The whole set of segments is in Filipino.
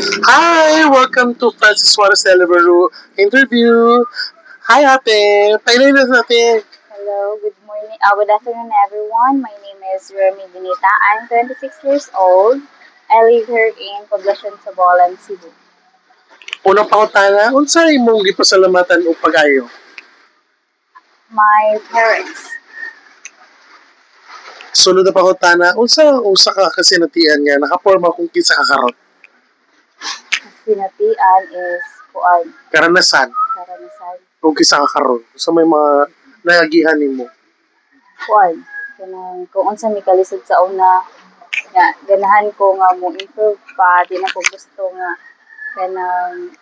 Hi! Welcome to Francis Suarez Celebraro interview. Hi, ate. Pailan natin. Hello, good morning. Good afternoon, everyone. My name is Remy Benita. I'm 26 years old. I live here in Poblacion, Sabolan, Cebu. Unang pangutana, unsa imong gipasalamatan o pag-ayo? My parents, Sunod na pangutana, unsa usa ka kasinatian nga nakaporma kung kinsa ka karon? sinatian is kuan, Karanasan karanasan. kung kinsa ka karon. Sa may mga nayagihan nimo. Kuan, kanang kung unsa mi kalisod sa una, nga ganahan ko nga mo improve pa, di na ko gusto nga kanang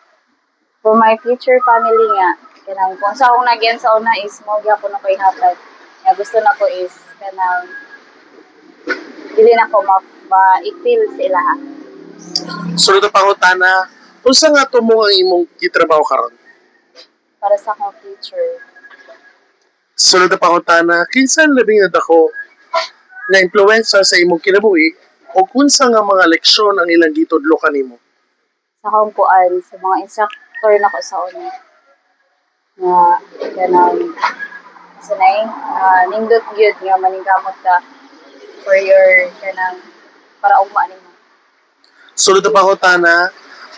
for my future family nga kanang kung sa akong nagyan sa una is mo gyapon ako ihatag. Nga gusto na ko is kanang dili na ko ma-feel sa ilaha. Sunod na pangutana, unsa nga tumo ang imong gitrabaho karon? Para sa akong future. Sunod na pangutana, kinsa ang labing nadako na impluwensya sa imong kinabuhi o kunsa nga mga leksyon ang ilang gitudlo kanimo? Sa akong kuan, sa mga instructor na ko sa una. Nga, kanang, sanay, nindot gyud nga maningkamot ka for your, kanang, para ugma nimo. Sunod na pangutana,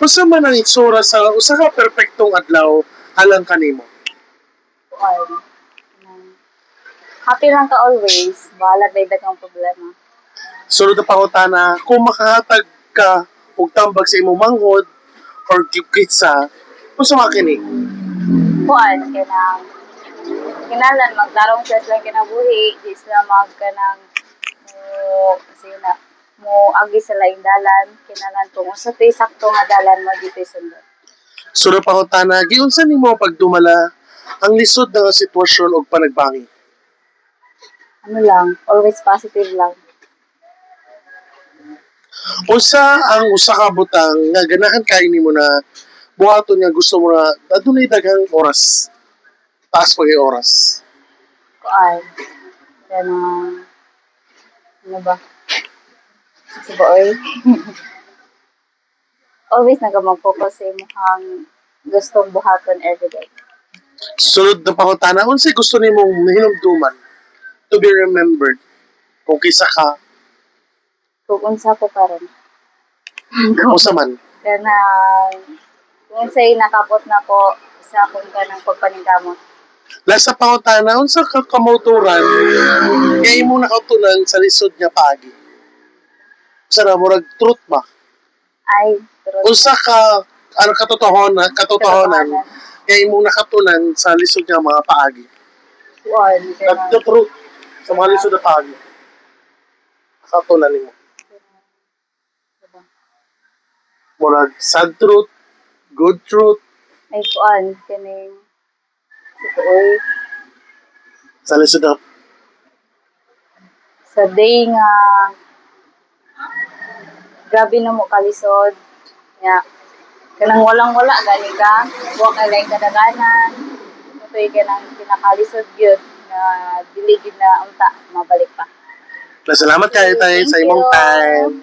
unsa man ang itsura sa usa ka perpektong adlaw alang kanimo? Kuan, kanang, happy lang ka always, bahala ba daghang problema. Sunod na pangutana, kung makahatag ka og tambag sa imong manghod or kitsa, unsa man kini? Kuan, kanang, kinalan, magtarong siya sila kinabuhi, di sila kanang, sige na, mo agi sa laing dalan, kinalan kung unsa tay sakto nga dalan mo dito sundot. Sunod na pangutana, giunsa nimo pagdumala ang lisod nga sitwasyon og panagbangi? Ano lang, always positive lang. Unsa ang usa ka butang nga ganahan kay nimo na buhaton nga gusto mo na adunay daghang oras? Taas pag oras. Kuan, kanang, ano ba? Sige oy. Always mag-focus sa imong gustong buhaton everyday. Sunod na pangutana, unsay gusto nimong hinumduman to be remembered kung kisa ka Kung unsa ko karon. unsa man? Kanang, kung unsay nakapot na ko sa akong kanang pagpaningkamot. Lasa pangutana, unsa ka kamotoran nga imo nakatunan sa lisod nga paagi? Unsa na murag truth ba? Ay, pero Unsa ka ano katotohanan nga imo nakatunan sa lisod nga mga paagi? kuan, kanang, The truth sa mga lisod na paagi. Nakatunan nimo. Murag sad truth, good truth, ay kuan, kaning, sige oy, sa lisod na sa day nga grabe na mo kalisod nga kanang walang-wala gani ka wa ka lang kadaganan utoy ka nang pinakalisod gyud nga dili gyud na unta mabalik pa. salamat kayo tayo sa imong time.